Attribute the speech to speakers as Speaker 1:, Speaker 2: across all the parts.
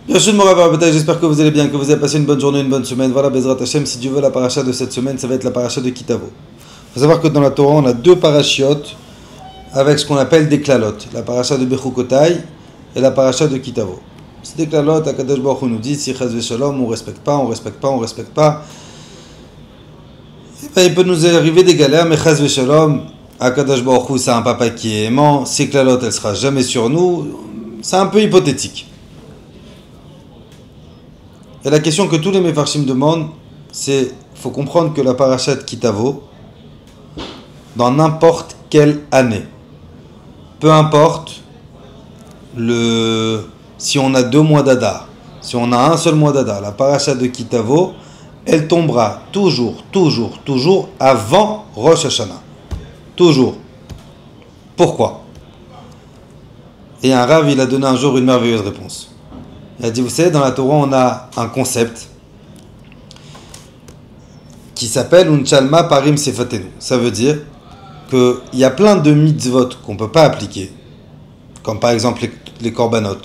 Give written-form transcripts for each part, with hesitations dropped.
Speaker 1: Bienvenue mon Rav, j'espère que vous allez bien, que vous avez passé une bonne journée, une bonne semaine. Voilà, Bezrat Hashem, si Dieu veut, la paracha de cette semaine, ça va être la paracha de Kitavo. Il faut savoir que dans la Torah, on a deux parachiotes avec ce qu'on appelle des klalotes. La paracha de Bechukotai et la paracha de Kitavo. C'est des klalotes, Akadosh Baruch Hu nous dit, si Chaz Veshalom, on respecte pas, et ben, il peut nous arriver des galères, mais Chaz Veshalom, Akadosh Baruch Hu, c'est un papa qui est aimant, ces klalotes, elle sera jamais sur nous. C'est un peu hypothétique. Et la question que tous les Mefarshim demandent, c'est, il faut comprendre que la paracha de Kitavo, dans n'importe quelle année, peu importe si on a 2 mois d'Adar, si on a un seul mois d'Adar, la paracha de Kitavo, elle tombera toujours avant Rosh Hashanah. Toujours. Pourquoi? Et un Rav, il a donné un jour une merveilleuse réponse. Il a dit, vous savez, dans la Torah, on a un concept qui s'appelle Unchalma Parim Sefatenu. Ça veut dire qu'il y a plein de mitzvot qu'on ne peut pas appliquer, comme par exemple les korbanot.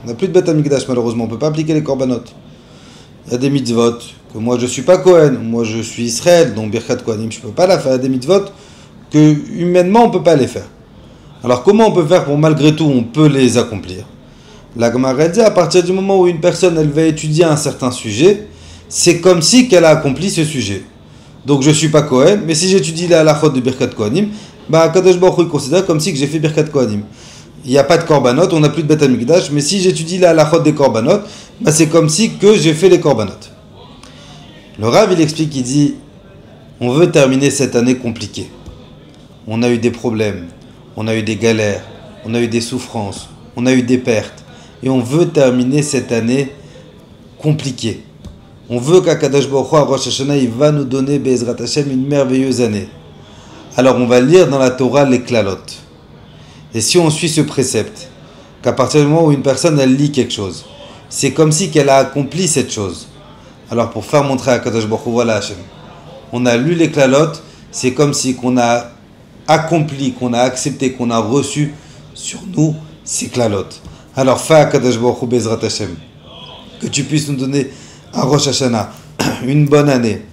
Speaker 1: On n'a plus de Beth Amikdash, malheureusement, on ne peut pas appliquer les korbanot. Il y a des mitzvot que moi je ne suis pas Kohen, moi je suis Israël, donc Birkat Kohanim, je ne peux pas la faire. Il y a des mitzvot que humainement on ne peut pas les faire. Alors comment on peut faire pour malgré tout on peut les accomplir? La Gemara dit, à partir du moment où une personne elle va étudier un certain sujet, c'est comme si qu'elle a accompli ce sujet. Donc je ne suis pas Kohen, mais si j'étudie la halachot de Birkat Kohanim, Kadosh Baruch Hu considère comme si que j'ai fait Birkat Kohanim. Il n'y a pas de korbanot, on n'a plus de Beth Amikdash, mais si j'étudie la halachot des korbanot, c'est comme si que j'ai fait les korbanot. Le Rav il explique, il dit, on veut terminer cette année compliquée. On a eu des problèmes, on a eu des galères, on a eu des souffrances, on a eu des pertes. Et on veut terminer cette année compliquée. On veut qu'Akadosh Baruch Hu, à Rosh Hashanah, il va nous donner, Be'ezrat Hashem, une merveilleuse année. Alors on va lire dans la Torah les klalot. Et si on suit ce précepte, qu'à partir du moment où une personne, elle lit quelque chose, c'est comme si qu'elle a accompli cette chose. Alors pour faire montrer à Akadosh Baruch Hu, voilà Hashem, on a lu les klalot, c'est comme si qu'on a accompli, qu'on a accepté, qu'on a reçu sur nous ces klalot. Alors, fais à Kadosh Baruch Hu Bezrat Hashem, que tu puisses nous donner à Rosh Hashanah une bonne année,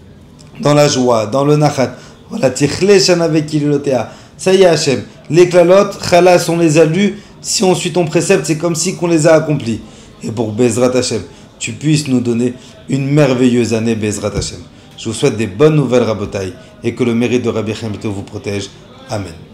Speaker 1: dans la joie, dans le nachat. Voilà, tichle shana vekilotea. Ça y est Hashem, les klalot, khalas, on les a lus. Si on suit ton précepte, c'est comme si qu'on les a accomplis. Et pour Bezrat Hashem, tu puisses nous donner une merveilleuse année Bezrat Hashem. Je vous souhaite des bonnes nouvelles Rabotai et que le mérite de Rabbi Chaim vous protège. Amen.